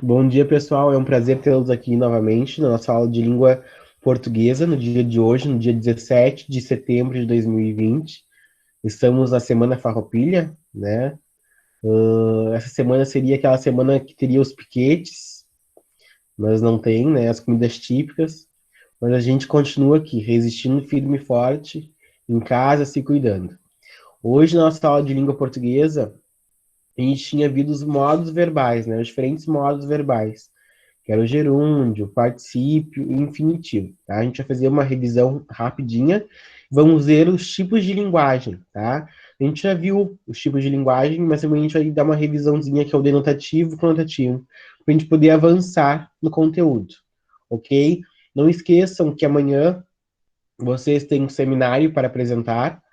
Bom dia, pessoal. É um prazer tê-los aqui novamente na nossa aula de língua portuguesa, no dia de hoje, no dia 17 de setembro de 2020. Estamos na Semana Farroupilha, né? Essa semana seria aquela semana que teria os piquetes, mas não tem, né? As comidas típicas. Mas a gente continua aqui, resistindo firme e forte, em casa, se cuidando. Hoje, na nossa aula de língua portuguesa, a gente tinha visto os modos verbais, né? Os diferentes modos verbais, que era o gerúndio, particípio e infinitivo, tá? A gente vai fazer uma revisão rapidinha, vamos ver os tipos de linguagem, tá? A gente já viu os tipos de linguagem, mas também a gente vai dar uma revisãozinha que é o denotativo e conotativo, para a gente poder avançar no conteúdo, ok? Não esqueçam que amanhã vocês têm um seminário para apresentar,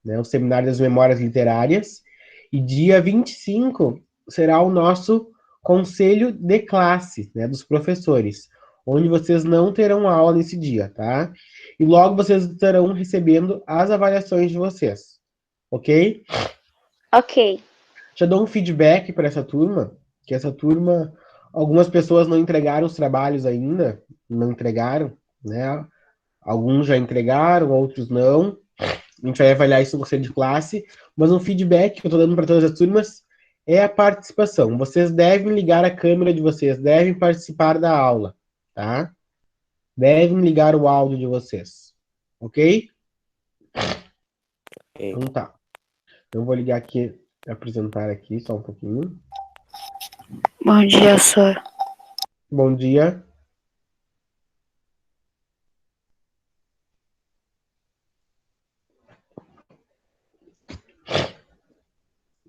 né? O Seminário das Memórias Literárias, e dia 25 será o nosso conselho de classe, né, dos professores, onde vocês não terão aula nesse dia, tá? E logo vocês estarão recebendo as avaliações de vocês, ok? Ok. Já dou um feedback para essa turma, que essa turma, algumas pessoas não entregaram os trabalhos ainda, não entregaram, né? Alguns já entregaram, outros não. A gente vai avaliar isso no conselho de classe, mas um feedback que eu estou dando para todas as turmas é a participação. Vocês devem ligar a câmera de vocês, devem participar da aula, tá? Devem ligar o áudio de vocês, ok? Então tá. Eu vou ligar aqui, apresentar aqui só um pouquinho. Bom dia, senhor. Bom dia.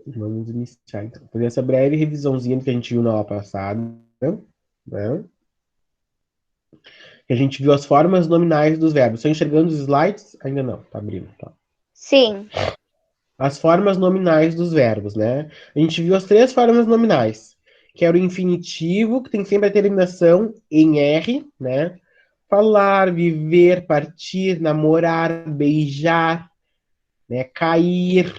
Vamos iniciar então. Fazer essa breve revisãozinha do que a gente viu na aula passada, né? Que a gente viu as formas nominais dos verbos. Estão enxergando os slides? Ainda não, tá abrindo. Tá. Sim. As formas nominais dos verbos, né? A gente viu as três formas nominais, que era o infinitivo, que tem sempre a terminação em R, né? Falar, viver, partir, namorar, beijar, né? Cair,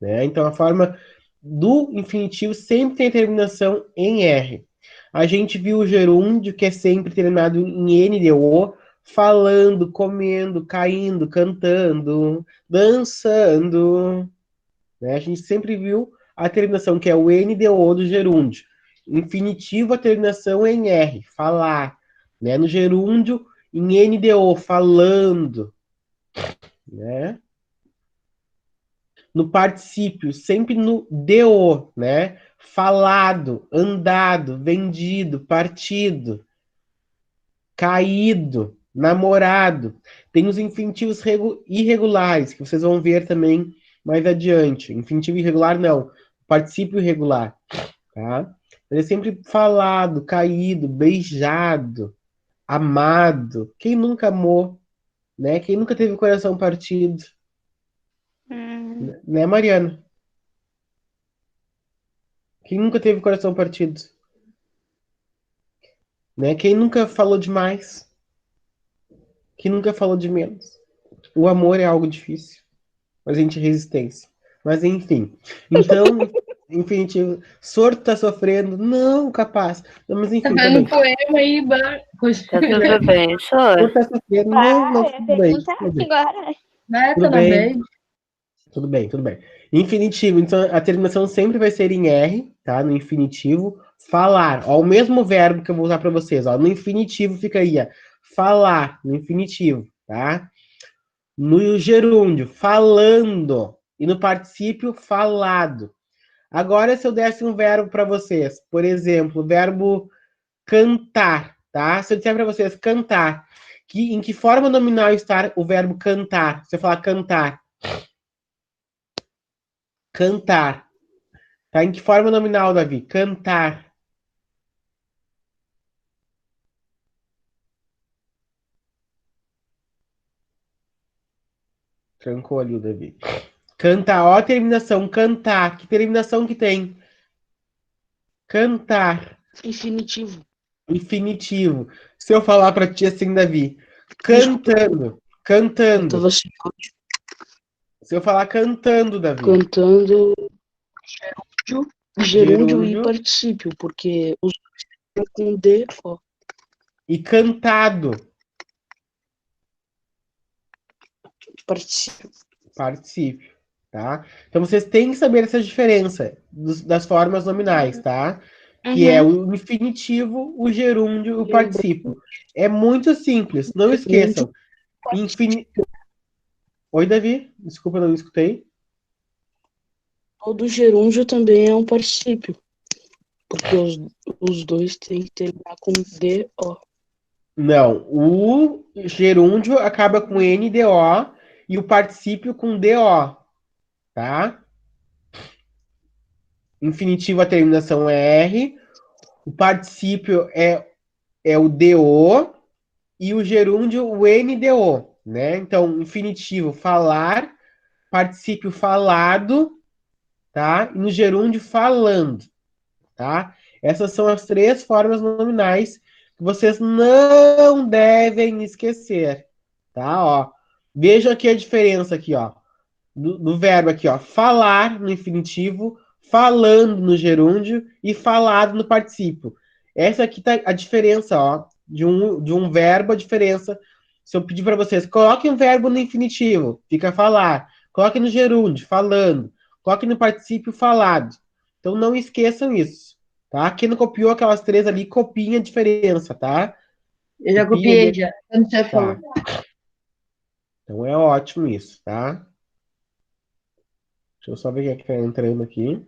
né? Então a forma do infinitivo sempre tem a terminação em R. A gente viu o gerúndio, que é sempre terminado em NDO, falando, comendo, caindo, cantando, dançando. Né? A gente sempre viu a terminação, que é o NDO do gerúndio. Infinitivo, a terminação é em R, falar. Né? No gerúndio, em NDO, falando. Né? No particípio, sempre no DO, né? Falado, andado, vendido, partido, caído, namorado. Tem os infinitivos irregulares, que vocês vão ver também mais adiante. Infinitivo irregular, não. Particípio irregular, tá? Ele é sempre falado, caído, beijado, amado. Quem nunca amou, né? Quem nunca teve o coração partido, né, Mariana? Quem nunca teve o coração partido? Né? Quem nunca falou demais? Quem nunca falou de menos? O amor é algo difícil, mas a gente tem resistência. Mas enfim. Então, infinitivo. Sorto tá sofrendo? Não, capaz. Não, mas Tá enfim, vendo também. um poema aí, Tá tudo bem, senhor? Sorto tá sofrendo? Não, não, Vai, tudo bem, pergunta tudo bem. agora. né? Tudo Tá na bem, bem. tudo bem, tudo bem. Infinitivo, então a terminação sempre vai ser em R, tá? No infinitivo. Falar, ó, o mesmo verbo que eu vou usar para vocês, ó. No infinitivo fica aí, ó. Falar, no infinitivo, tá? No gerúndio, falando. E no particípio, falado. Agora, se eu desse um verbo para vocês, por exemplo, o verbo cantar, tá? Se eu disser para vocês cantar, em que forma nominal está o verbo cantar? Se eu falar cantar, cantar. Tá? Em que forma nominal, Davi? Cantar. Trancou ali o Davi. Cantar, ó a terminação, cantar. Que terminação que tem? Cantar. Infinitivo. Infinitivo. Se eu falar para ti assim, Davi, Desculpa, cantando, eu cantando. tava sem Se eu falar cantando, Davi, cantando. Gerúndio e Gerúndio. particípio, porque os dois com D, ó. E cantado. Particípio. Particípio, tá? Então vocês têm que saber essa diferença das formas nominais, tá? Que é o infinitivo, o gerúndio e o particípio. É muito simples, não esqueçam. Oi, Davi? Desculpa, não escutei. Todo gerúndio também é um particípio, porque os dois têm que terminar com D, ó. Não, o gerúndio acaba com NDO e o particípio com DO, tá? Infinitivo, a terminação é R, o particípio é o DO e o gerúndio o NDO, né? Então, infinitivo, falar, particípio falado, tá? E no gerúndio falando, tá? Essas são as três formas nominais que vocês não devem esquecer, tá? Ó, vejam aqui a diferença aqui, ó, do verbo aqui, ó, falar no infinitivo, falando no gerúndio e falado no particípio. Essa aqui tá a diferença, ó, de um verbo, a diferença. Se eu pedir para vocês, coloquem um verbo no infinitivo, fica falar. Coloquem no gerúndio, falando. Coloquem no particípio, falado. Então não esqueçam isso, tá? Quem não copiou aquelas três ali, copiem a diferença, tá? Eu já Copiem copiei, ali. já. Quando você falou. Então é ótimo isso, tá? Deixa eu só ver quem é que tá entrando aqui.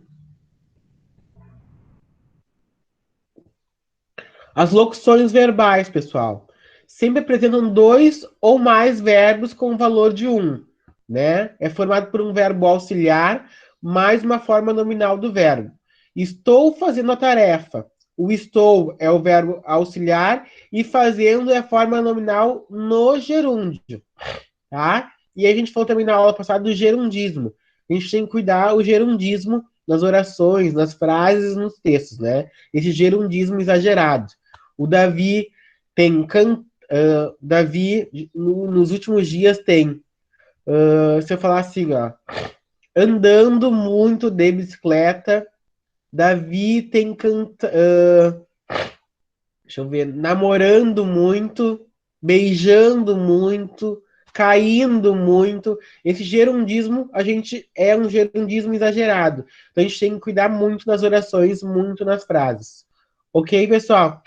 As locuções verbais, pessoal, sempre apresentam dois ou mais verbos com o valor de um, né? É formado por um verbo auxiliar mais uma forma nominal do verbo. Estou fazendo a tarefa. O estou é o verbo auxiliar e fazendo é a forma nominal no gerúndio, tá? E a gente falou também na aula passada do gerundismo. A gente tem que cuidar o gerundismo nas orações, nas frases, nos textos, né? Esse gerundismo exagerado. O Davi tem Davi nos últimos dias tem, se eu falar assim, ó, andando muito de bicicleta, Davi tem deixa eu ver, namorando muito, beijando muito, caindo muito. Esse gerundismo, a gente é um gerundismo exagerado. Então a gente tem que cuidar muito nas orações, muito nas frases. Ok, pessoal?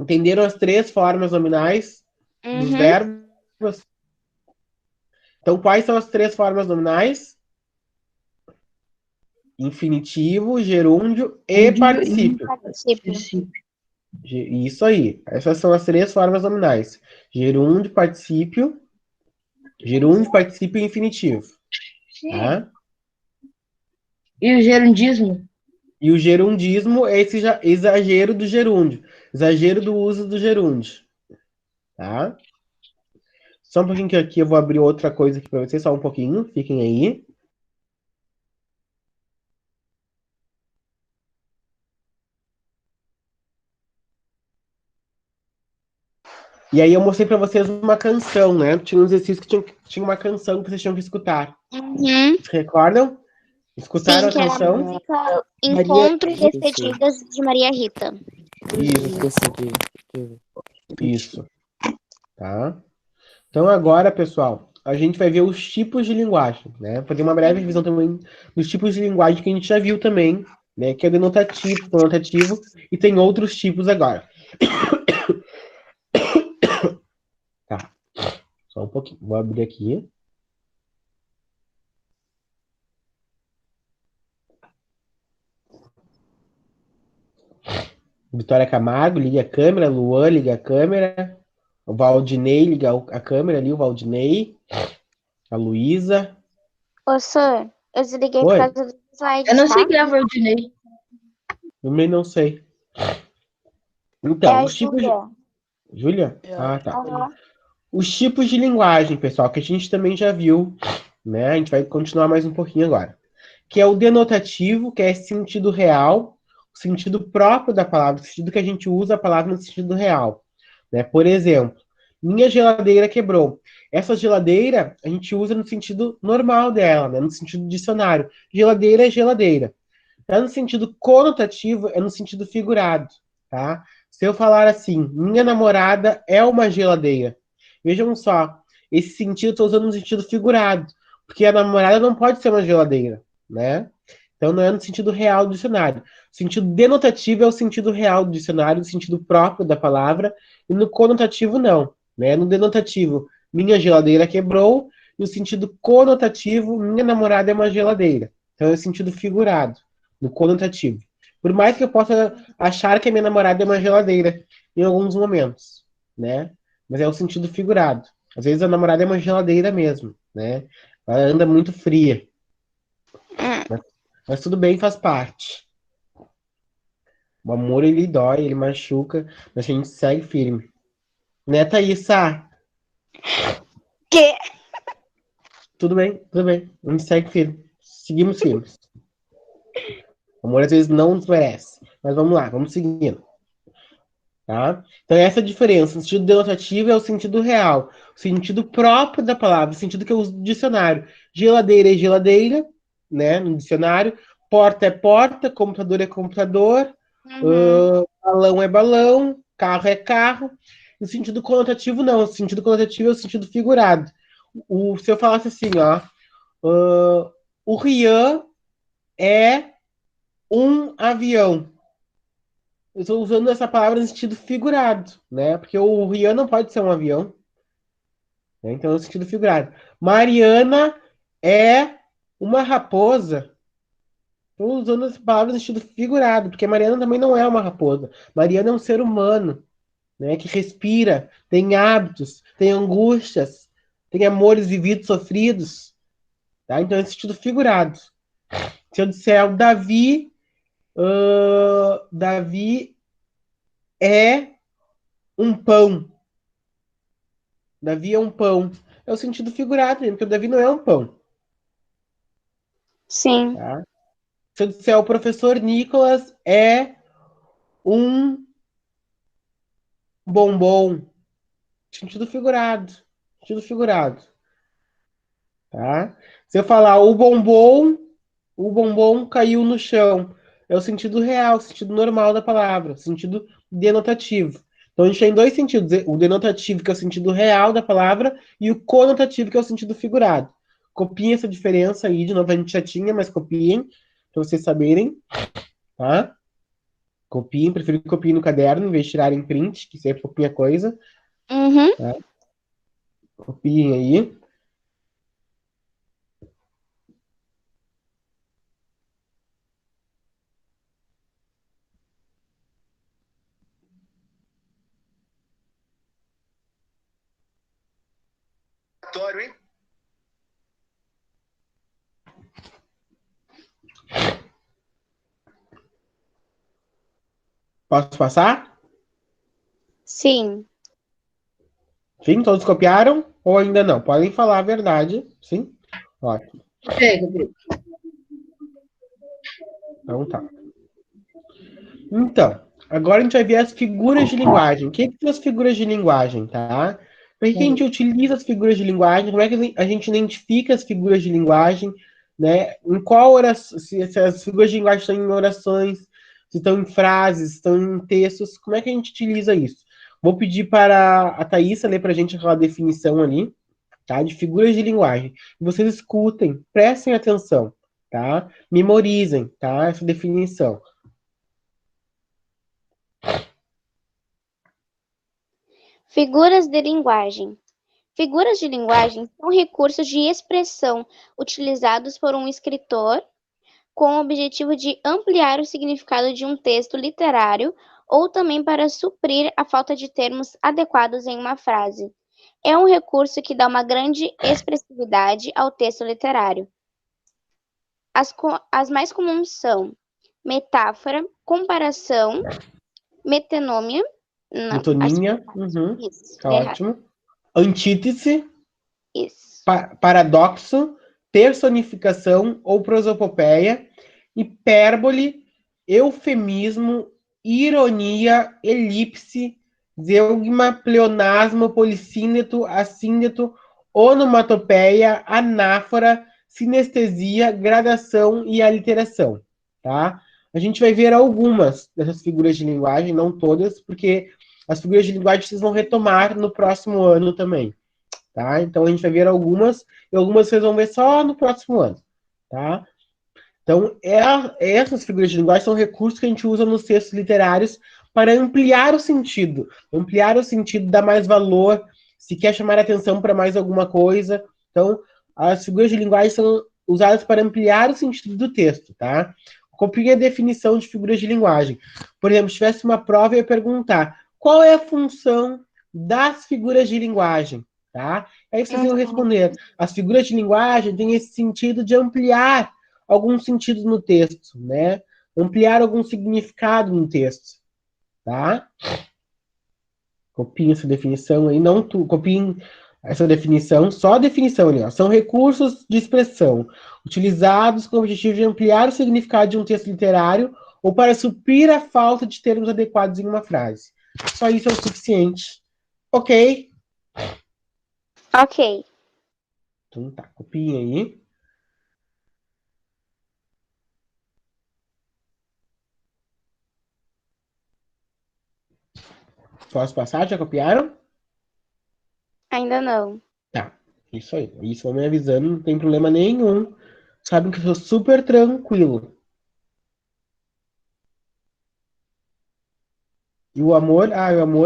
Entenderam as três formas nominais dos verbos? Então, quais são as três formas nominais? Infinitivo, gerúndio e particípio. Particípio. Isso aí. Essas são as três formas nominais. Gerúndio, particípio e infinitivo. Tá? E o gerundismo? E o gerundismo é esse exagero do gerúndio. Exagero do uso do gerúndio. Tá? Só um pouquinho que aqui eu vou abrir outra coisa aqui para vocês, só um pouquinho. Fiquem aí. E aí eu mostrei para vocês uma canção, né? Tinha um exercício que tinha uma canção que vocês tinham que escutar. Vocês recordam? Escutaram Sim, que a era a canção? música Encontro e Despedidas de Maria Rita. Isso. Tá? Então agora, pessoal, a gente vai ver os tipos de linguagem, né? Fazer uma breve revisão também dos tipos de linguagem que a gente já viu também, né? Que é denotativo, conotativo, e tem outros tipos agora. Tá. Só um pouquinho. Vou abrir aqui. Vitória Camargo, liga a câmera. Luan, liga a câmera. O Valdinei, liga a câmera ali, o Valdinei. A Luísa. Ô, Sir, eu desliguei por Oi. causa dos slides, Eu não sei tá? quem é Valdinei. Também não sei. É Então, a os tipos de... Júlia. Júlia? Ah, tá. Aham. Os tipos de linguagem, pessoal, que a gente também já viu, né? A gente vai continuar mais um pouquinho agora. Que é o denotativo, que é sentido real, o sentido próprio da palavra, o sentido que a gente usa a palavra no sentido real. Né? Por exemplo, minha geladeira quebrou. Essa geladeira a gente usa no sentido normal dela, né? No sentido dicionário. Geladeira é geladeira. É no sentido conotativo, é no sentido figurado, tá? Se eu falar assim, minha namorada é uma geladeira. Vejam só, esse sentido eu estou usando no sentido figurado, porque a namorada não pode ser uma geladeira, né? Então não é no sentido real do dicionário. O sentido denotativo é o sentido real do dicionário, o sentido próprio da palavra, e no conotativo não, né? No denotativo, minha geladeira quebrou, e o sentido conotativo, minha namorada é uma geladeira. Então é o sentido figurado, no conotativo. Por mais que eu possa achar que a minha namorada é uma geladeira em alguns momentos, né? Mas é o sentido figurado. Às vezes a namorada é uma geladeira mesmo, né? Ela anda muito fria. Mas tudo bem, faz parte. O amor, ele dói, ele machuca, mas a gente segue firme. Né, Thaísa? Que? Tudo bem, tudo bem. A gente segue firme. Seguimos firmes. O amor às vezes não nos merece. Mas vamos lá, vamos seguindo. Tá? Então, essa é a diferença. O sentido denotativo é o sentido real, o sentido próprio da palavra, o sentido que eu uso no dicionário. Geladeira é geladeira, né, no dicionário. Porta é porta, computador é computador, balão é balão, carro é carro. O sentido conotativo, não. O sentido conotativo é o sentido figurado. Se eu falasse assim, ó, o Rian é um avião. Eu estou usando essa palavra no sentido figurado, né? Porque o Rian não pode ser um avião, né? Então é no sentido figurado. Mariana é uma raposa. Estou usando essa palavra no sentido figurado, porque Mariana também não é uma raposa. Mariana é um ser humano, né? Que respira, tem hábitos, tem angústias, tem amores vividos, sofridos, tá? Então é no sentido figurado. Se eu disser o Davi, Davi é um pão. Davi é um pão. É o sentido figurado, porque o Davi não é um pão. Sim. Tá? Se eu disser o professor Nicolas é um bombom. Sentido figurado. Sentido figurado. Tá? Se eu falar o bombom caiu no chão. É o sentido real, o sentido normal da palavra, o sentido denotativo. Então a gente tem dois sentidos: o denotativo, que é o sentido real da palavra, e o conotativo, que é o sentido figurado. Copiem essa diferença aí, de novo a gente já tinha, mas copiem, para vocês saberem, tá? Copiem, prefiro que copiem no caderno, em vez de tirarem print, que sempre copia coisa. Uhum. Tá? Copiem aí. Hein? Posso passar? Sim. Sim, todos copiaram? Ou ainda não? Podem falar a verdade. Sim? Ótimo. Pega. Então tá. Então, agora a gente vai ver as figuras de linguagem. O que são as figuras de linguagem, tá? Para que a gente utiliza as figuras de linguagem? Como é que a gente identifica as figuras de linguagem? Né? Em qual oração, se as figuras de linguagem estão em orações, se estão em frases, se estão em textos, como é que a gente utiliza isso? Vou pedir para a Thaísa ler para a gente aquela definição ali, tá? De figuras de linguagem. Vocês escutem, prestem atenção, tá? Memorizem, tá? Essa definição. Figuras de linguagem. Figuras de linguagem são recursos de expressão utilizados por um escritor com o objetivo de ampliar o significado de um texto literário ou também para suprir a falta de termos adequados em uma frase. É um recurso que dá uma grande expressividade ao texto literário. As mais comuns são metáfora, comparação, metonômia. Não, Metonímia. isso, Tá errado. ótimo. Antítese, Isso. paradoxo, personificação ou prosopopeia, hipérbole, eufemismo, ironia, elipse, zeugma, pleonasmo, polissíneto, assíneto, onomatopeia, anáfora, sinestesia, gradação e aliteração. tá? A gente vai ver algumas dessas figuras de linguagem, não todas, porque as figuras de linguagem vocês vão retomar no próximo ano também, tá? Então a gente vai ver algumas, e algumas vocês vão ver só no próximo ano, tá? Então, essas figuras de linguagem são recursos que a gente usa nos textos literários para ampliar o sentido, dar mais valor, se quer chamar a atenção para mais alguma coisa. Então, as figuras de linguagem são usadas para ampliar o sentido do texto, tá? Copie a definição de figuras de linguagem. Por exemplo, se tivesse uma prova, eu ia perguntar qual é a função das figuras de linguagem, tá? Aí vocês iam responder. As figuras de linguagem têm esse sentido de ampliar alguns sentidos no texto, né? Ampliar algum significado no texto, tá? Copiem essa definição aí, não tu, copiem essa definição, só a definição ali, ó. São recursos de expressão utilizados com o objetivo de ampliar o significado de um texto literário ou para suprir a falta de termos adequados em uma frase. Só isso é o suficiente. Ok? Ok. Então tá, copiem aí. Posso passar? Já copiaram? Ainda não. Tá, isso aí. Isso vão me avisando, não tem problema nenhum. Sabem que eu sou super tranquilo. E o amor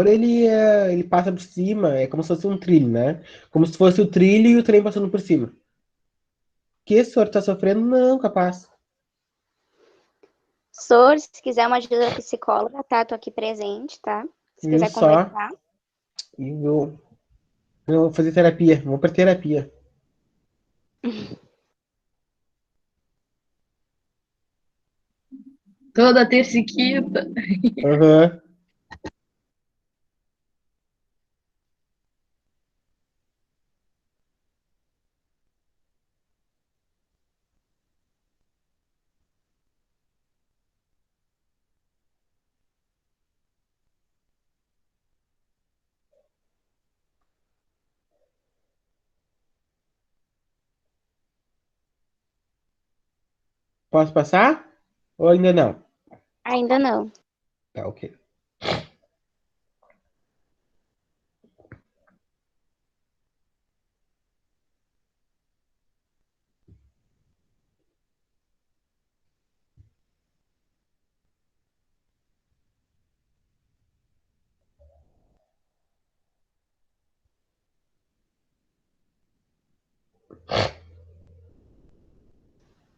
ele passa por cima, é como se fosse um trilho, né? Como se fosse o trilho e o trem passando por cima. Que o senhor tá sofrendo? Não, capaz. Sor, se quiser uma ajuda psicóloga, tá? Tô aqui presente, tá? Se Viu quiser só? conversar. E eu vou fazer terapia, vou pra terapia. Toda terça e quinta. Aham. Posso passar? Ou ainda não? Ainda não. Tá, ok.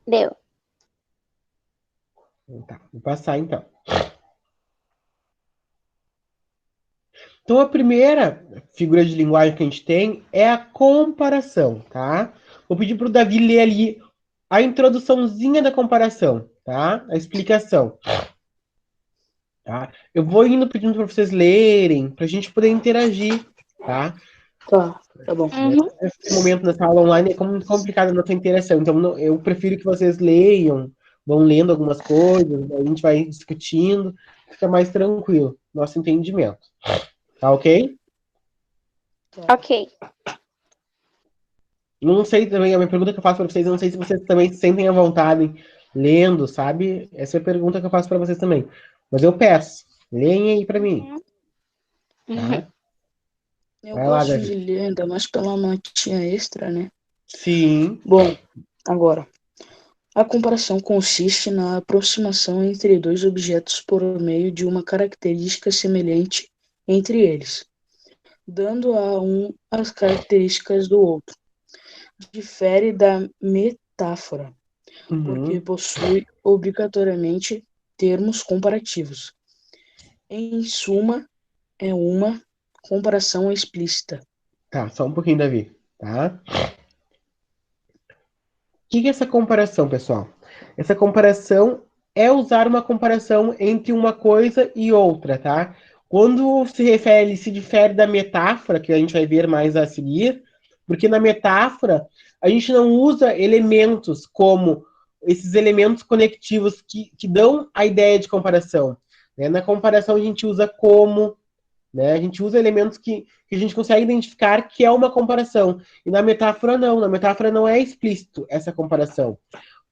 Deu. Tá, vou passar então. Então, a primeira figura de linguagem que a gente tem é a comparação, tá? Vou pedir para o Davi ler ali a introduçãozinha da comparação, tá? A explicação, tá? Eu vou indo pedindo para vocês lerem, para a gente poder interagir, tá? Tá bom. Uhum. Esse momento nessa aula online é muito complicado a nossa interação, então eu prefiro que vocês leiam, vão lendo algumas coisas, a gente vai discutindo, fica mais tranquilo, nosso entendimento. Tá ok? Ok. Não sei também, a minha pergunta que eu faço para vocês, eu não sei se vocês também se sentem à vontade lendo, sabe? Essa é a pergunta que eu faço para vocês também. Mas eu peço, leem aí para mim. Tá? Eu Vai lá, gosto de Davi. ler, ainda mais pela notinha extra, né? Sim. Bom, agora. A comparação consiste na aproximação entre dois objetos por meio de uma característica semelhante entre eles, dando a um as características do outro. Difere da metáfora, porque Uhum. possui obrigatoriamente termos comparativos. Em suma, é uma comparação explícita. Tá, só um pouquinho, Davi. Tá? O que é essa comparação, pessoal? Essa comparação é usar uma comparação entre uma coisa e outra, tá? Quando se refere, se difere da metáfora, que a gente vai ver mais a seguir, porque na metáfora a gente não usa elementos como esses elementos conectivos que dão a ideia de comparação, né? Na comparação a gente usa como, né? A gente usa elementos que a gente consegue identificar que é uma comparação. E na metáfora não é explícito essa comparação.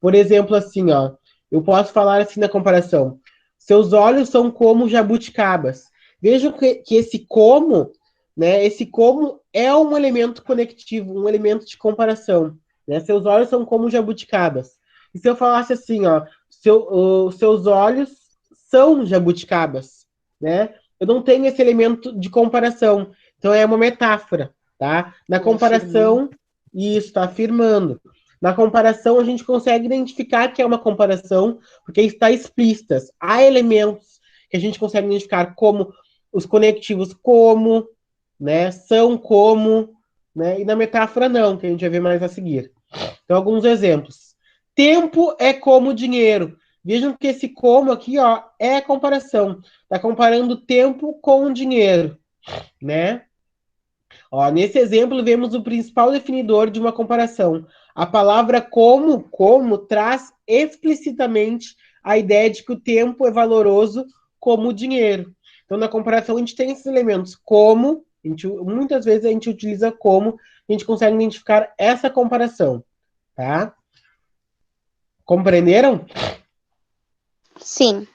Por exemplo, assim, ó, eu posso falar assim na comparação. Seus olhos são como jabuticabas. Vejam que esse como, né? Esse como é um elemento conectivo, um elemento de comparação. Né? Seus olhos são como jabuticabas. E se eu falasse assim, ó, seus olhos são jabuticabas, né? Eu não tenho esse elemento de comparação. Então é uma metáfora, tá? Na comparação, isso está afirmando. Na comparação, a gente consegue identificar que é uma comparação, porque está explícitas. Há elementos que a gente consegue identificar como os conectivos como, né? São como, né? E na metáfora não, que a gente vai ver mais a seguir. Então, alguns exemplos. Tempo é como dinheiro. Vejam que esse como aqui, ó, é a comparação. Está comparando tempo com dinheiro, né? Ó, nesse exemplo, vemos o principal definidor de uma comparação. A palavra como traz explicitamente a ideia de que o tempo é valoroso como o dinheiro. Então, na comparação, a gente tem esses elementos. Como, muitas vezes a gente utiliza como, a gente consegue identificar essa comparação. Tá? Compreenderam? Sim.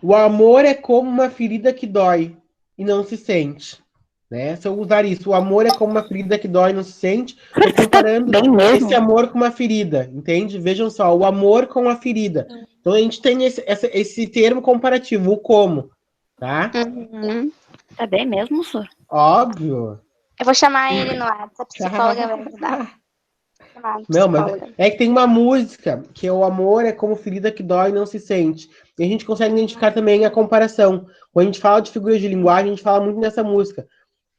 O amor é como uma ferida que dói e não se sente. Né? Se eu usar isso, o amor é como uma ferida que dói e não se sente, estou comparando esse amor com uma ferida, entende? Vejam só, o amor com a ferida. Então a gente tem esse termo comparativo, o como, tá? Uhum. Tá bem mesmo, Sor? Óbvio. Eu vou chamar ele no WhatsApp, a psicóloga vai ajudar. Não, mas é que tem uma música que é o amor é como ferida que dói e não se sente. E a gente consegue identificar também a comparação. Quando a gente fala de figuras de linguagem, a gente fala muito nessa música.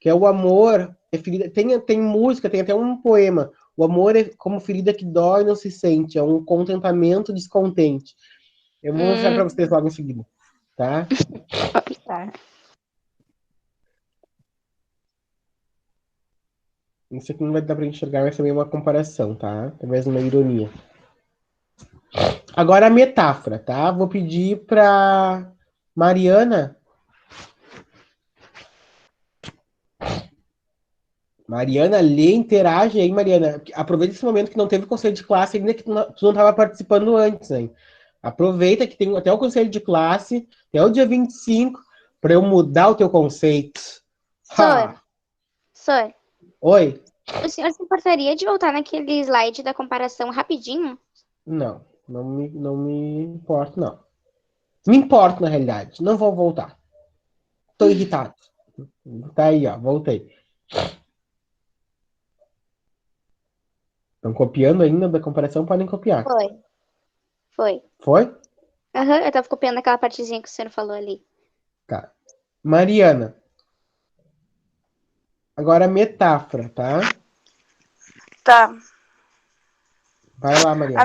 Que é o amor, é ferida, tem música, tem até um poema. O amor é como ferida que dói e não se sente, é um contentamento descontente. Eu vou mostrar para vocês logo em seguida, tá? Tá. Isso aqui não vai dar para enxergar, mas também é uma comparação, tá? Talvez uma ironia. Agora a metáfora, tá? Vou pedir para Mariana. Mariana, lê, interage aí, Mariana. Aproveita esse momento que não teve conselho de classe, ainda que tu não estava participando antes, hein? Aproveita que tem até o conselho de classe, até o dia 25, para eu mudar o teu conceito. Sor, Oi? o senhor se importaria de voltar naquele slide da comparação rapidinho? Não me importo, não. Me importo, na realidade. Não vou voltar. Tô irritado. Tá aí, ó. Voltei. Estão copiando ainda da comparação? Podem copiar. Foi. Foi? Aham, eu tava copiando aquela partezinha que o senhor falou ali. Tá. Mariana. Agora metáfora, tá? Tá. Vai lá, Mariana.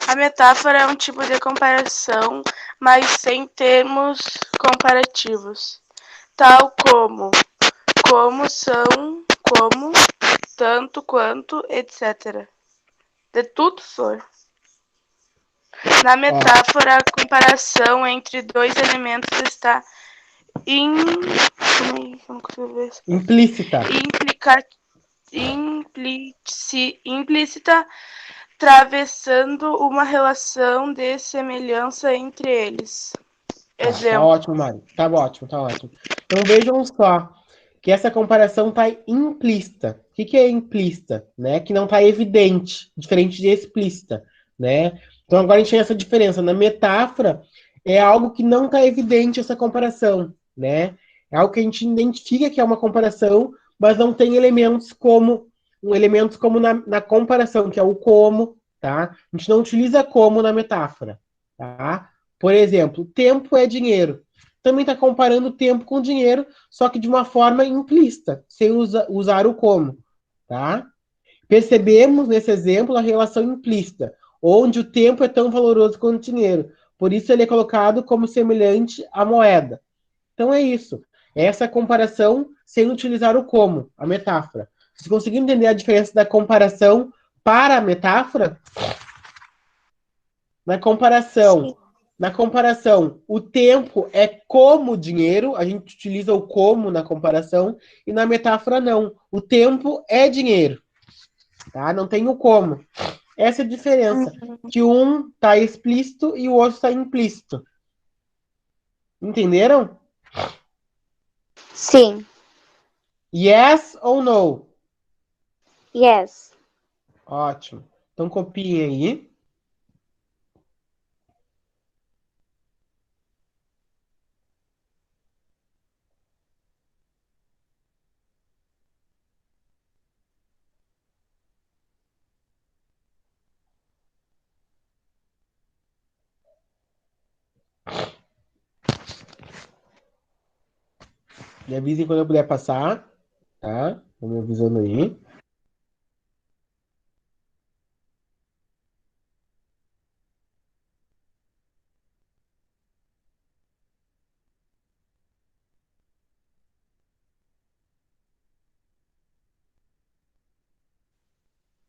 A metáfora é um tipo de comparação, mas sem termos comparativos, tal como são, como, tanto, quanto, etc. De tudo, Sor. Na metáfora, a comparação entre dois elementos está implícita. Implícita, atravessando uma relação de semelhança entre eles. Tá ótimo, Mari. Tá ótimo. Então vejam só que essa comparação tá implícita. O que é implícita? Né? Que não tá evidente, diferente de explícita, né? Então agora a gente tem essa diferença. Na metáfora é algo que não tá evidente essa comparação, né? É algo que a gente identifica que é uma comparação, mas não tem elementos como na comparação, que é o como, tá? A gente não utiliza como na metáfora, tá? Por exemplo, tempo é dinheiro. Também está comparando tempo com dinheiro, só que de uma forma implícita, sem usar o como, tá? Percebemos nesse exemplo a relação implícita, onde o tempo é tão valoroso quanto o dinheiro. Por isso ele é colocado como semelhante à moeda. Então é isso. É essa comparação sem utilizar o como, a metáfora. Vocês conseguiram entender a diferença da comparação para a metáfora? Na comparação, o tempo é como dinheiro, a gente utiliza o como na comparação, e na metáfora não. O tempo é dinheiro, tá? Não tem o como. Essa é a diferença. Que um tá explícito e o outro está implícito. Entenderam? Sim. Yes ou no? Yes. Ótimo. Então copiem aí. Me avisem quando eu puder passar, tá? Vou me avisando aí.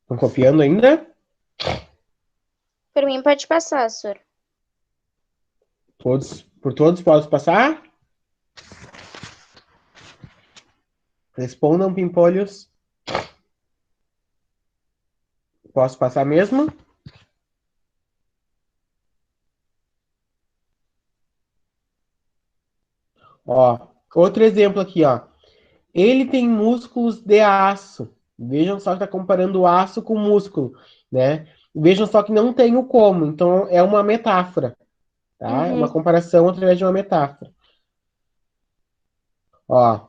Estão copiando ainda? Por mim, pode passar, senhor. Por todos posso passar? Respondam, pimpolhos. Posso passar mesmo? Ó, outro exemplo aqui, ó. Ele tem músculos de aço. Vejam só que está comparando o aço com o músculo, né? Vejam só que não tem o como, então é uma metáfora, tá? É uma comparação através de uma metáfora. Ó,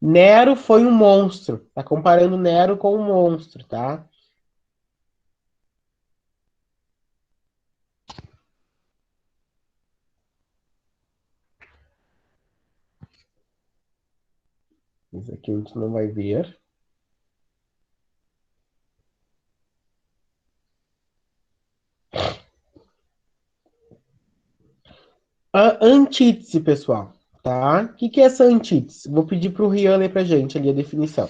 Nero foi um monstro. Tá comparando Nero com um monstro, tá? Isso aqui a gente não vai ver. A antítese, pessoal, tá? O que é essa antítese? Vou pedir para o Rian ler pra gente ali a definição.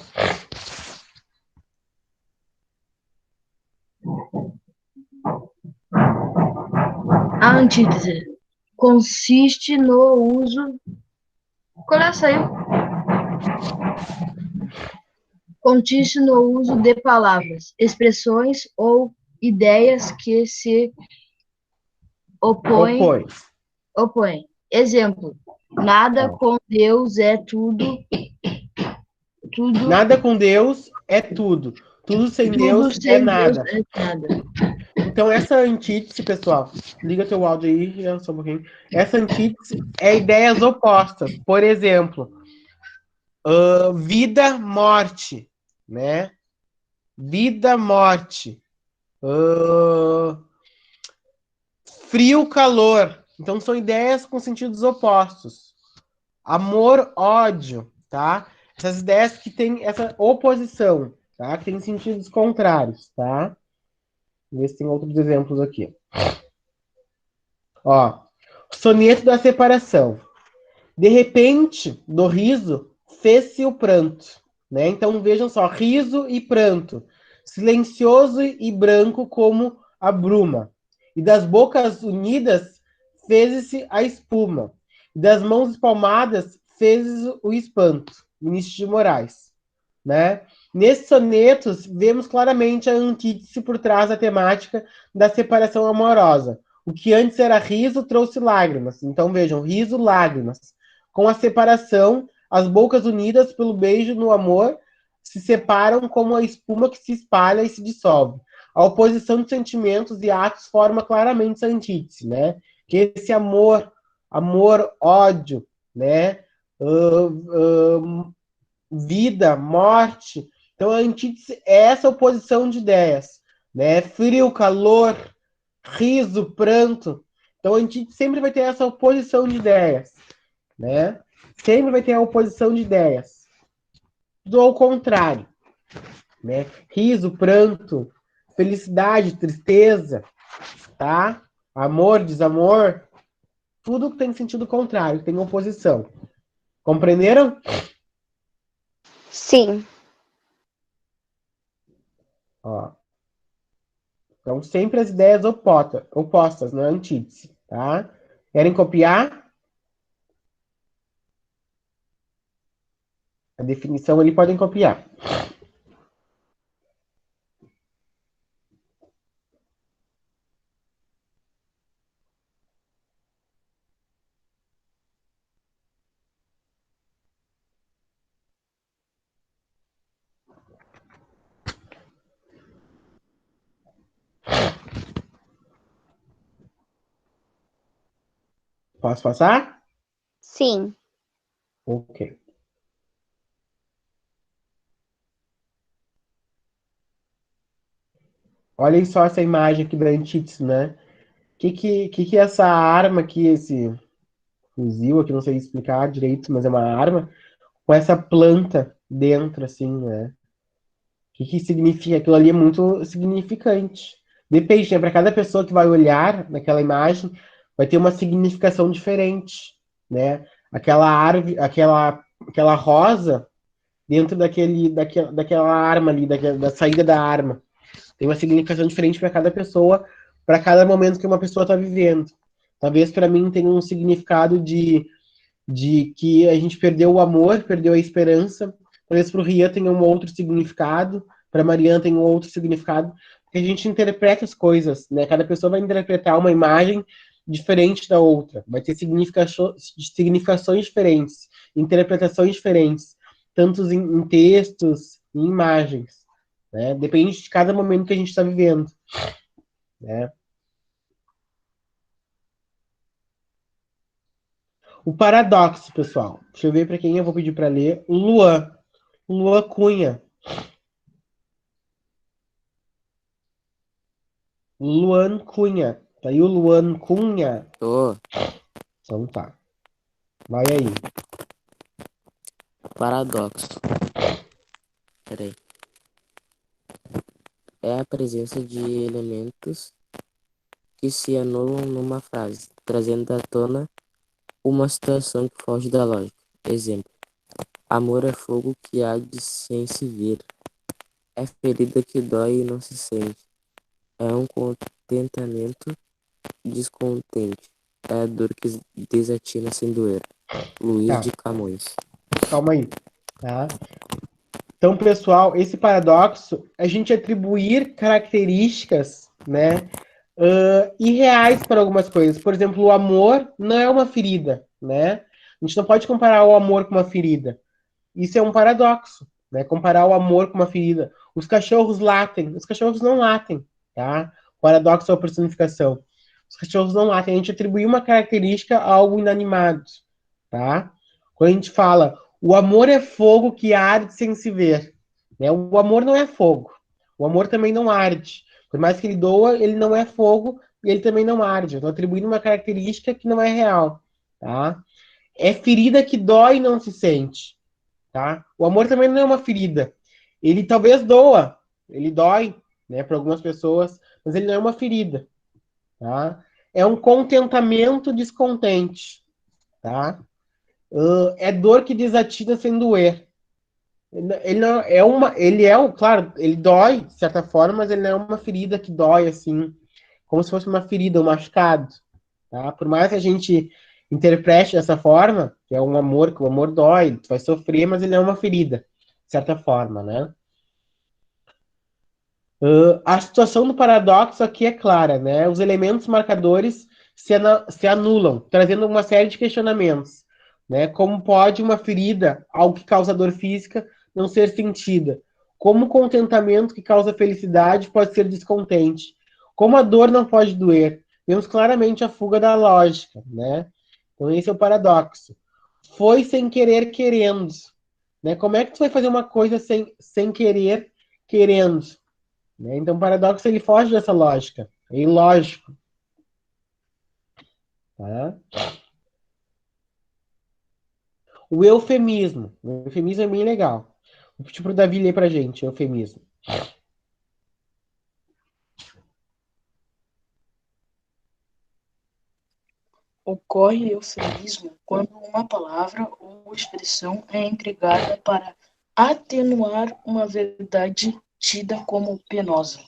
A antítese consiste no uso. Qual é essa aí? Consiste no uso de palavras, expressões ou ideias que se opõem. Exemplo: nada com Deus é tudo. Nada com Deus é tudo. Tudo sem Deus é nada. Deus é nada. Então, essa antítese, pessoal, liga teu áudio aí, Rian, só um pouquinho. Essa antítese é ideias opostas. Por exemplo, vida, morte, né? Vida, morte. Frio, calor. Então, são ideias com sentidos opostos. Amor, ódio, tá? Essas ideias que têm essa oposição, tá? Que tem sentidos contrários, tá? Vamos ver se tem outros exemplos aqui. Ó, soneto da separação. De repente, do riso, fez-se o pranto, né? Então vejam só, riso e pranto, silencioso e branco como a bruma. E das bocas unidas fez-se a espuma. E das mãos espalmadas fez-se o espanto. Vinícius de Moraes, né? Nesses sonetos, vemos claramente a antítese por trás da temática da separação amorosa. O que antes era riso trouxe lágrimas. Então vejam, riso, lágrimas. Com a separação, as bocas unidas pelo beijo no amor se separam como a espuma que se espalha e se dissolve. A oposição de sentimentos e atos forma claramente essa antítese, né? Que esse amor, ódio, né? Vida, morte. Então a antítese é essa oposição de ideias, né? Frio, calor, riso, pranto. Então a antítese sempre vai ter essa oposição de ideias, né? Sempre vai ter a oposição de ideias. Tudo ao contrário, né? Riso, pranto, felicidade, tristeza, tá? Amor, desamor, tudo que tem sentido contrário, tem oposição. Compreenderam? Sim. Ó. Então, sempre as ideias opostas, não é antítese, tá? Querem copiar? A definição ali podem copiar. Posso passar? Sim. Ok. Olhem só essa imagem aqui da Antítese, né? Que é essa arma aqui, esse fuzil aqui, não sei explicar direito, mas é uma arma com essa planta dentro, assim, né? Que significa? Aquilo ali é muito significante. Depende, né? Para cada pessoa que vai olhar naquela imagem, vai ter uma significação diferente, né? Aquela árvore, aquela rosa dentro daquela arma ali, da saída da arma. Tem uma significação diferente para cada pessoa, para cada momento que uma pessoa está vivendo. Talvez para mim tenha um significado de que a gente perdeu o amor, perdeu a esperança. Talvez para o Rian tenha um outro significado, para a Mariana tenha um outro significado, porque a gente interpreta as coisas, né? Cada pessoa vai interpretar uma imagem diferente da outra, vai ter significações diferentes, interpretações diferentes, tanto em textos, em imagens, né? Depende de cada momento que a gente está vivendo, né? O paradoxo, pessoal. Deixa eu ver para quem eu vou pedir para ler. Luan. Luan Cunha. Luan Cunha. Tá aí o Luan Cunha. Tô. Então tá. Vai aí. Paradoxo. Peraí. É a presença de elementos que se anulam numa frase, trazendo à tona uma situação que foge da lógica. Exemplo. Amor é fogo que arde sem se ver. É ferida que dói e não se sente. É um contentamento descontente. É a dor que desatina sem doer. Luiz Tá. de Camões. Calma aí. Tá? Então, pessoal, esse paradoxo, a gente atribuir características, né, irreais para algumas coisas. Por exemplo, o amor não é uma ferida, né? A gente não pode comparar o amor com uma ferida. Isso é um paradoxo, né? Comparar o amor com uma ferida. Os cachorros latem, os cachorros não latem, tá? O paradoxo é a personificação. Os cachorros não latem, a gente atribui uma característica a algo inanimado, tá? Quando a gente fala, o amor é fogo que arde sem se ver, né? O amor não é fogo. O amor também não arde. Por mais que ele doa, ele não é fogo e ele também não arde. Eu estou atribuindo uma característica que não é real, tá? É ferida que dói e não se sente. Tá? O amor também não é uma ferida. Ele talvez doa, ele dói, né, para algumas pessoas, mas ele não é uma ferida, tá? É um contentamento descontente, tá? É dor que desatina sem doer. Ele não é uma, ele é, claro, ele dói de certa forma, mas ele não é uma ferida que dói assim, como se fosse uma ferida, um machucado, tá? Por mais que a gente interprete dessa forma, que é um amor, que o amor dói, tu vai sofrer, mas ele é uma ferida, de certa forma, né? A situação do paradoxo aqui é clara, né? Os elementos marcadores se anulam, trazendo uma série de questionamentos, né? Como pode uma ferida, algo que causa dor física, não ser sentida? Como o contentamento que causa felicidade pode ser descontente? Como a dor não pode doer? Vemos claramente a fuga da lógica, né? Então esse é o paradoxo. Foi sem querer querendo, né? Como é que tu vai fazer uma coisa sem querer querendo? Né? Então, o paradoxo ele foge dessa lógica. É ilógico. Tá? O eufemismo. O eufemismo é bem legal. Vou pedir para o Davi ler para a gente, eufemismo. Ocorre eufemismo quando uma palavra ou expressão é empregada para atenuar uma verdade tida como penosa,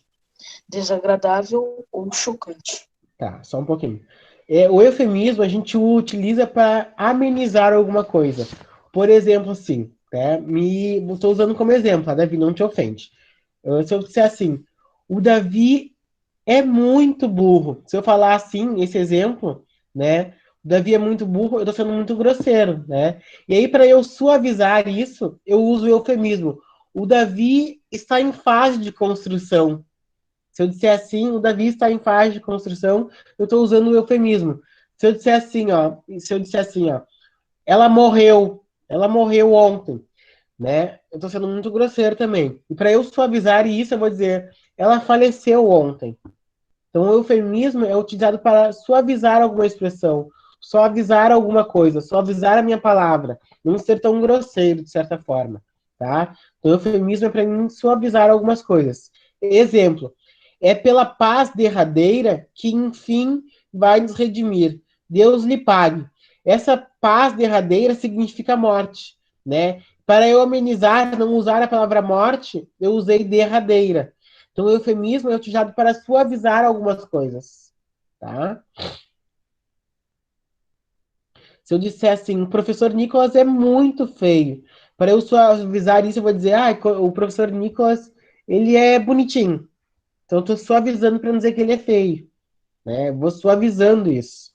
desagradável ou chocante. Tá, só um pouquinho. O eufemismo a gente o utiliza para amenizar alguma coisa. Por exemplo, assim, né? Estou usando como exemplo, tá, Davi? Não te ofende. Se eu disser assim, o Davi é muito burro. Se eu falar assim, esse exemplo, né? O Davi é muito burro, eu estou sendo muito grosseiro, né? E aí, para eu suavizar isso, eu uso o eufemismo. O Davi está em fase de construção. Se eu disser assim, o Davi está em fase de construção, eu estou usando o eufemismo. Se eu disser assim, ó, ela morreu ontem, né? Eu tô sendo muito grosseiro também. E para eu suavizar isso, eu vou dizer, ela faleceu ontem. Então, o eufemismo é utilizado para suavizar alguma expressão, suavizar alguma coisa, suavizar a minha palavra, não ser tão grosseiro, de certa forma, tá? Então, o eufemismo é para mim suavizar algumas coisas. Exemplo, é pela paz derradeira que, enfim, vai nos redimir. Deus lhe pague. Essa paz derradeira significa morte, né? Para eu amenizar, não usar a palavra morte, eu usei derradeira. Então, o eufemismo é utilizado para suavizar algumas coisas, tá? Se eu disser assim, o professor Nicolas é muito feio, para eu suavizar isso, eu vou dizer, o professor Nicolas, ele é bonitinho. Então, eu estou suavizando para não dizer que ele é feio, né? Eu vou suavizando isso.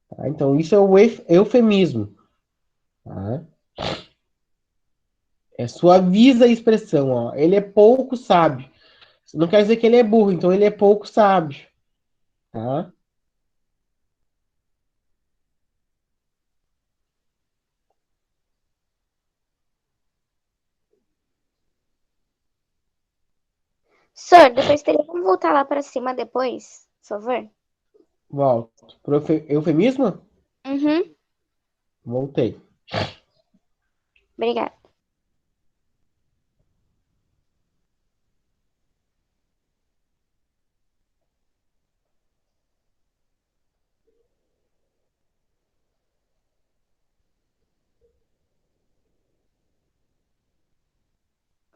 Tá? Então, isso é o eufemismo, tá? É suaviza a expressão, ó. Ele é pouco sábio. Não quer dizer que ele é burro, então ele é pouco sábio, tá? Sir, depois teria como voltar lá para cima depois, por favor? Volto. Pro eufemismo? Uhum, Voltei. obrigada.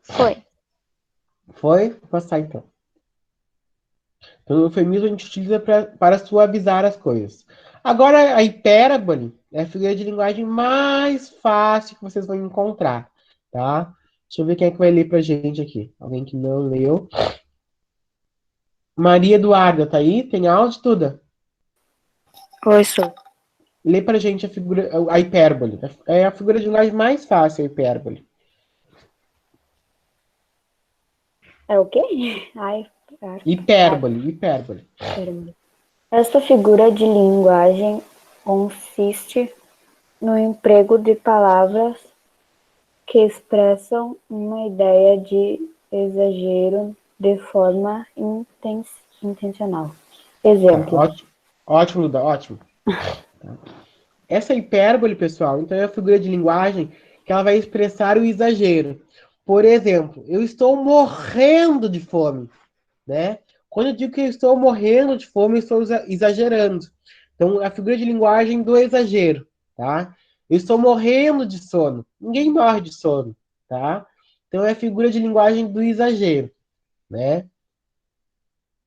Foi. Foi? Vou passar então. Então, o eufemismo a gente utiliza para suavizar as coisas. Agora, a hipérbole é a figura de linguagem mais fácil que vocês vão encontrar, tá? Deixa eu ver quem é que vai ler pra gente aqui. Alguém que não leu. Maria Eduarda, tá aí? Tem áudio, tudo? Oi, sou. Lê pra gente a hipérbole. É a figura de linguagem mais fácil, a hipérbole. É o quê? Ai, Hipérbole. caramba. Esta figura de linguagem consiste no emprego de palavras que expressam uma ideia de exagero de forma intencional. Tá, Exemplo. ótimo. Ótimo, Duda, ótimo. Tá. Essa hipérbole, pessoal, então é a figura de linguagem que ela vai expressar o exagero. Por exemplo, eu estou morrendo de fome, né? Quando eu digo que eu estou morrendo de fome, eu estou exagerando. Então, é a figura de linguagem do exagero, tá? Eu estou morrendo de sono. Ninguém morre de sono, tá? Então, é a figura de linguagem do exagero, né?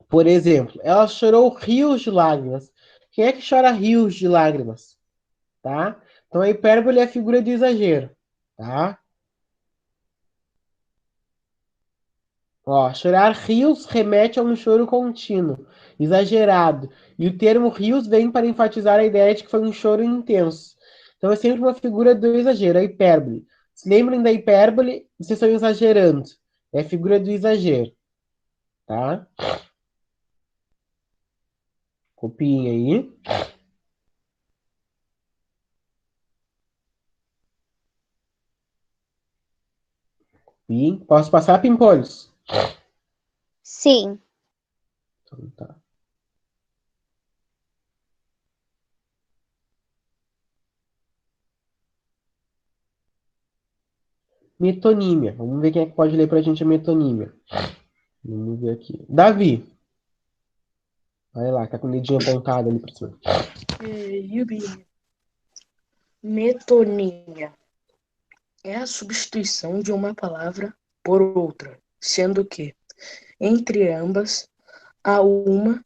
Por exemplo, ela chorou rios de lágrimas. Quem é que chora rios de lágrimas? Tá? Então a hipérbole é a figura do exagero, tá? Ó, chorar rios remete a um choro contínuo, exagerado, e o termo rios vem para enfatizar a ideia de que foi um choro intenso. Então é sempre uma figura do exagero, a hipérbole. Se lembrem da hipérbole, vocês estão exagerando. É a figura do exagero, tá? Copiem aí. E posso passar, Pimpolhos? Sim. Então, tá. Metonímia. Vamos ver quem é que pode ler pra gente a metonímia. Vamos ver aqui. Davi. Olha lá, tá com o dedinho apontado ali pra cima. Metonímia é a substituição de uma palavra por outra, sendo que, entre ambas, há uma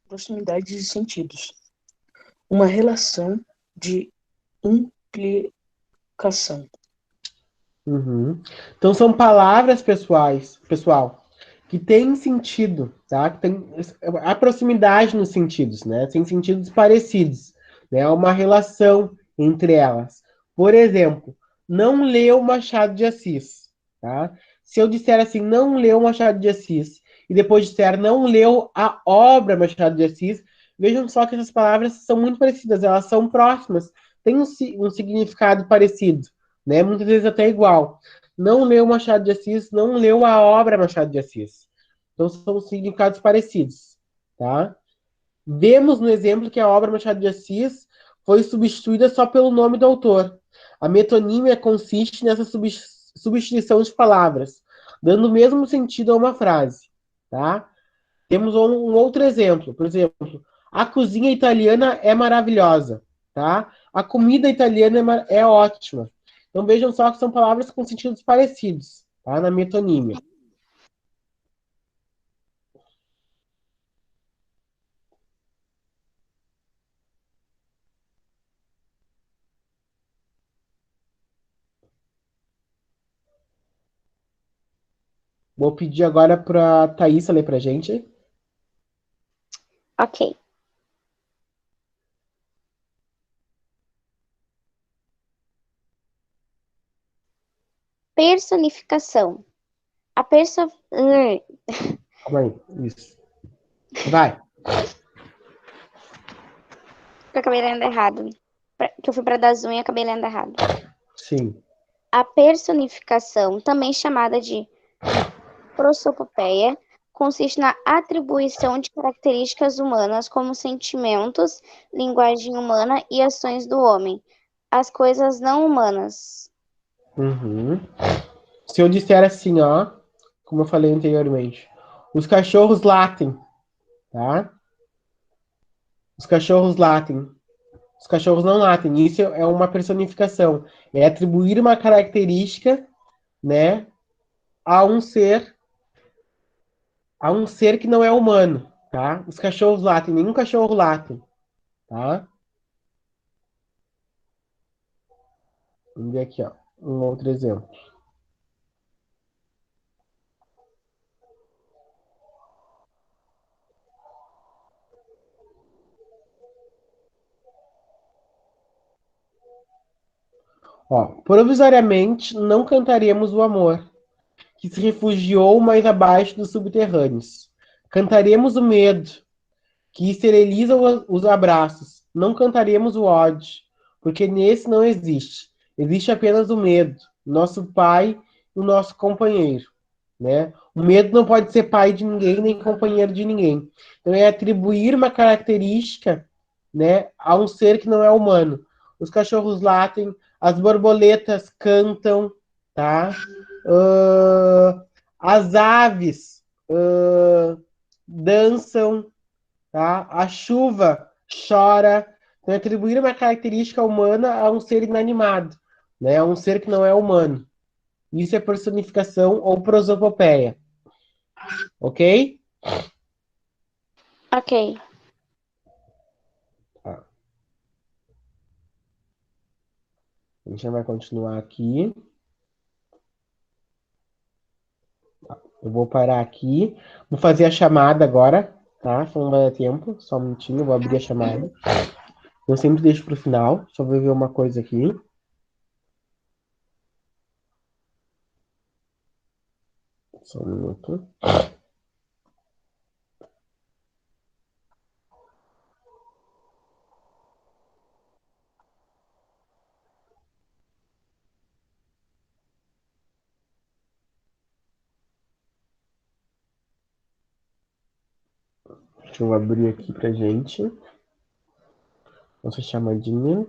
proximidade de sentidos, uma relação de implicação. Uhum. Então são palavras pessoal, que têm sentido, tá? Que tem a proximidade nos sentidos, né? Tem sentidos parecidos, né? Há uma relação entre elas. Por exemplo, não leu Machado de Assis, tá? Se eu disser assim, não leu Machado de Assis, e depois disser não leu a obra Machado de Assis, vejam só que essas palavras são muito parecidas, elas são próximas, têm um significado parecido, né? Muitas vezes até igual. Não leu Machado de Assis, não leu a obra Machado de Assis. Então são significados parecidos, tá? Vemos no exemplo que a obra Machado de Assis foi substituída só pelo nome do autor. A metonímia consiste nessa substituição de palavras, dando o mesmo sentido a uma frase, tá? Temos um outro exemplo, por exemplo, a cozinha italiana é maravilhosa, tá? A comida italiana é ótima. Então vejam só que são palavras com sentidos parecidos, tá? Na metonímia. Vou pedir agora para a Thaís ler para a gente. Ok. Personificação. A Calma aí, isso. Vai. Eu acabei lendo errado. Que eu fui para das unhas e acabei lendo errado. Sim. A personificação, também chamada de prosopopeia, consiste na atribuição de características humanas como sentimentos, linguagem humana e ações do homem às coisas não humanas. Uhum. Se eu disser assim, ó, como eu falei anteriormente, os cachorros latem, tá? Os cachorros latem. Os cachorros não latem. Isso é uma personificação. É atribuir uma característica, né, a um ser que não é humano, tá? Os cachorros latem. Nenhum cachorro late, tá? Vamos ver aqui, ó, um outro exemplo. Ó, provisoriamente não cantaremos o amor, que se refugiou mais abaixo dos subterrâneos. Cantaremos o medo, que esteriliza os abraços. Não cantaremos o ódio, porque nesse não existe. Existe apenas o medo, nosso pai e o nosso companheiro, né? O medo não pode ser pai de ninguém, nem companheiro de ninguém. Então é atribuir uma característica, né, a um ser que não é humano. Os cachorros latem, as borboletas cantam, tá? As aves dançam, tá? A chuva chora. Então, atribuir uma característica humana a um ser inanimado, né? A um ser que não é humano. Isso é personificação ou prosopopeia. Ok? Ok. Tá. A gente vai continuar aqui. Eu vou parar aqui. Vou fazer a chamada agora, tá? Só não vai dar tempo. Só um minutinho, eu vou abrir a chamada. Eu sempre deixo para o final. Só vou ver uma coisa aqui. Só um minuto. Deixa eu abrir aqui pra gente. Nossa chamadinha.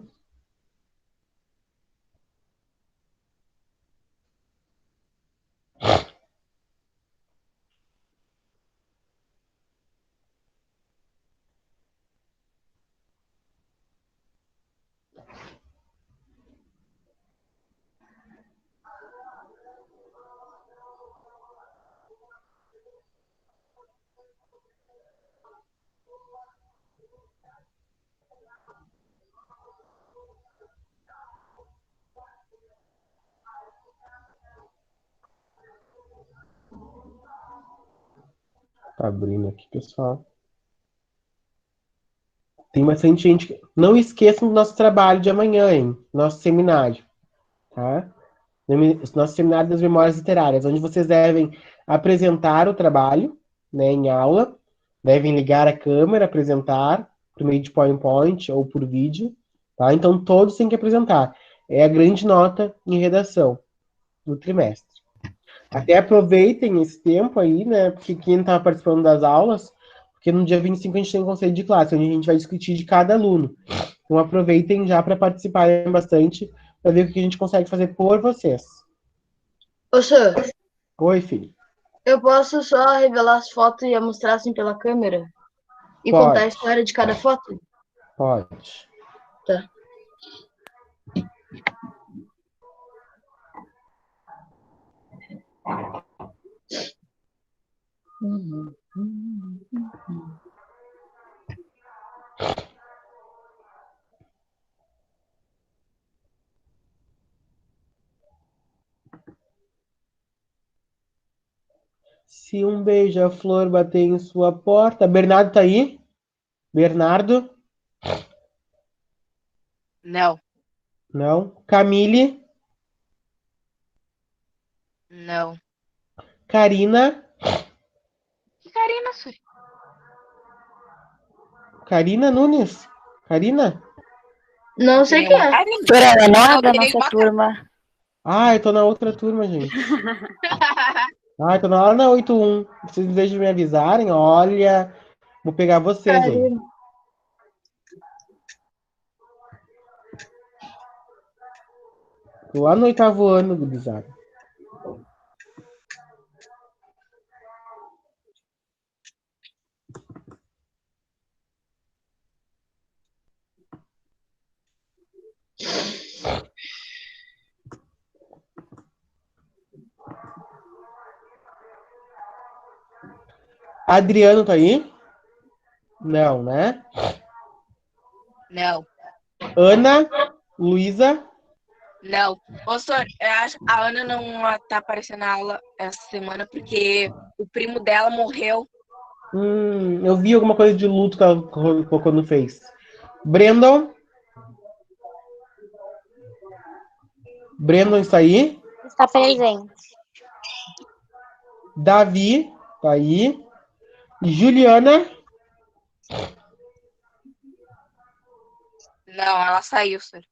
Tá abrindo aqui, pessoal. Tem bastante gente. Não esqueçam do nosso trabalho de amanhã, hein? Nosso seminário, tá? Nosso seminário das memórias literárias, onde vocês devem apresentar o trabalho, né, em aula, devem ligar a câmera, apresentar por meio de PowerPoint ou por vídeo, tá? Então todos têm que apresentar. É a grande nota em redação do trimestre. Até aproveitem esse tempo aí, né? Porque quem está participando das aulas, porque no dia 25 a gente tem um conselho de classe, onde a gente vai discutir de cada aluno. Então aproveitem já para participarem bastante, para ver o que a gente consegue fazer por vocês. Ô, senhor, Oi, filho. eu posso só revelar as fotos e mostrar assim pela câmera? E Pode. contar a história de cada foto? Pode. Tá. Se um beija-flor bater em sua porta. Bernardo tá aí? Bernardo? Não. Não. Camille? Não. Karina? Que Karina, Suri? Karina Nunes? Karina? Não sei quem é. Karina. Por ela não é da tem nossa uma turma. Ah, eu tô na outra turma, gente. Ah, eu tô na aula na 81. Vocês deixam me avisarem, olha. Vou pegar vocês aí. Tô lá no 8º ano, gurizada. Adriano tá aí? Não, né? Não. Ana? Luísa? Não. Ô, Sônia, eu acho que a Ana não tá aparecendo na aula essa semana porque o primo dela morreu. Eu vi alguma coisa de luto que ela colocou no Face. Brandon? Brandon está aí? Está presente. Davi tá aí. Juliana? Não, ela saiu, Sônia.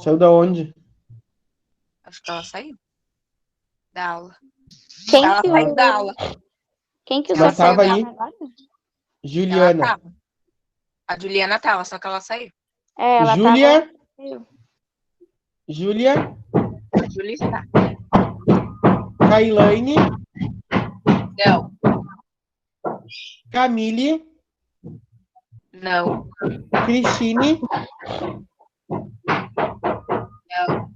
Saiu da onde? Acho que ela saiu da aula. Quem Ela que saiu o, da aula. quem que o Mas senhor tava saiu aí. da agora? Ela Juliana. tava. A Juliana tava, só que ela saiu. É, ela Júlia? tava. Júlia? A Júlia está. Kailane? Não. Camille? Não. Cristine? Não.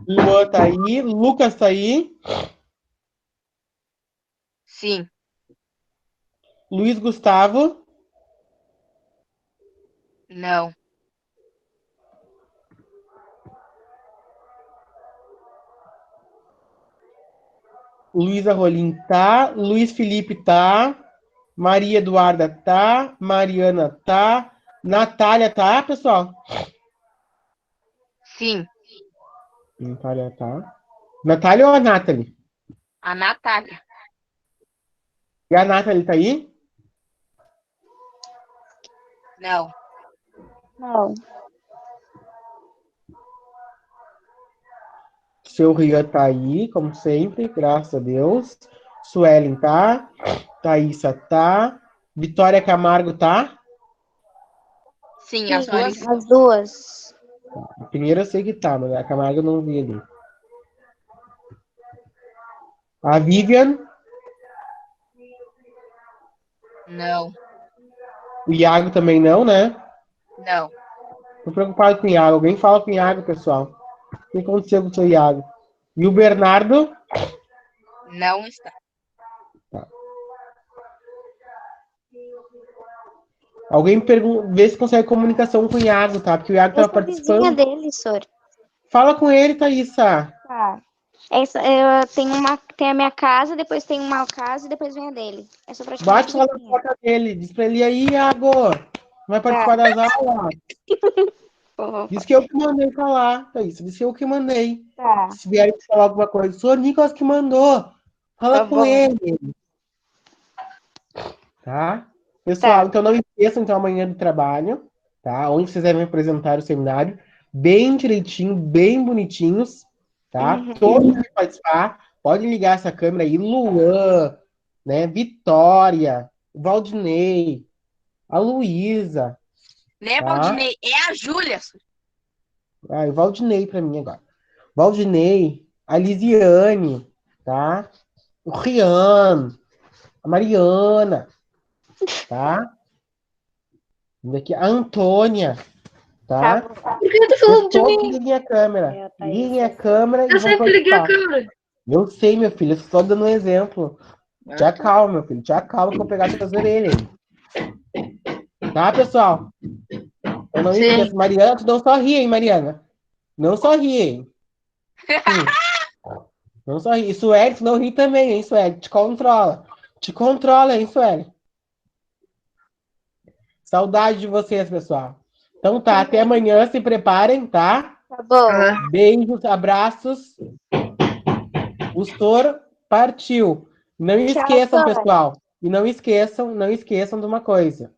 Luan tá aí. Lucas tá aí. Sim. Luiz Gustavo? Não. Luísa Rolim tá. Luiz Felipe tá. Maria Eduarda tá. Mariana tá. Natália tá, pessoal? Sim. Natália tá. Natália ou a Nathalie? A Natália. E a Nathalie tá aí? Não. Não. Seu Rian tá aí, como sempre, graças a Deus. Suelen tá. Thaísa tá. Vitória Camargo tá. Sim, as duas. As duas. A primeira eu sei que tá, mas a Camargo eu não vi ali. A Vivian. Não. O Iago também não, né? Não. Tô preocupado com o Iago. Alguém fala com o Iago, pessoal. O que aconteceu com o seu Iago? E o Bernardo? Não está. Alguém vê se consegue comunicação com o Iago, tá? Porque o Iago Eu tava sou vizinha participando. dele, senhor. Fala com ele, Thaísa. Tá. Eu tenho a minha casa, depois tem uma casa e depois vem a dele. É só praticamente Bate lá na vizinha. porta dele. Diz pra ele aí, Iago. Vai participar das aulas. Diz que eu que mandei falar, Thaís. Diz que eu que mandei. Tá. Se vier falar alguma coisa, sou o Nicolas que mandou. Fala Tá com bom. ele. Tá? Pessoal, então não esqueçam, então, amanhã do trabalho, tá? Onde vocês devem apresentar o seminário, bem direitinho, bem bonitinhos, tá? Uhum. Todos podem participar, podem ligar essa câmera aí, Luan, né? Vitória, Valdinei, a Luísa, Não é tá? Valdinei, é a Júlia. Ah, o Valdinei pra mim agora. Valdinei, a Lisiane, tá? O Rian, a Mariana, tá? Daqui, a Antônia, tá? Tá bom. Por que tá falando de Todos mim? liguem a câmera. É, a Thaís Liguem a tá câmera e Eu vão sempre liguei a participar. câmera. Eu sei, meu filho, eu só tô dando um exemplo. Te acalma, meu filho. Te acalma que eu vou pegar suas orelhas. Tá, pessoal? Eu não Sim. esqueço. Mariana, tu não só ri, hein, Mariana? Não só ri, hein? Não só ri. E Sueli, tu não ri também, hein, Sueli? Te controla. Te controla, hein, Sueli? Saudade de vocês, pessoal. Então tá, até amanhã. Se preparem, tá? Tá bom. Beijos, abraços. O Stor partiu. Não esqueçam, Sônia. pessoal. E não esqueçam de uma coisa.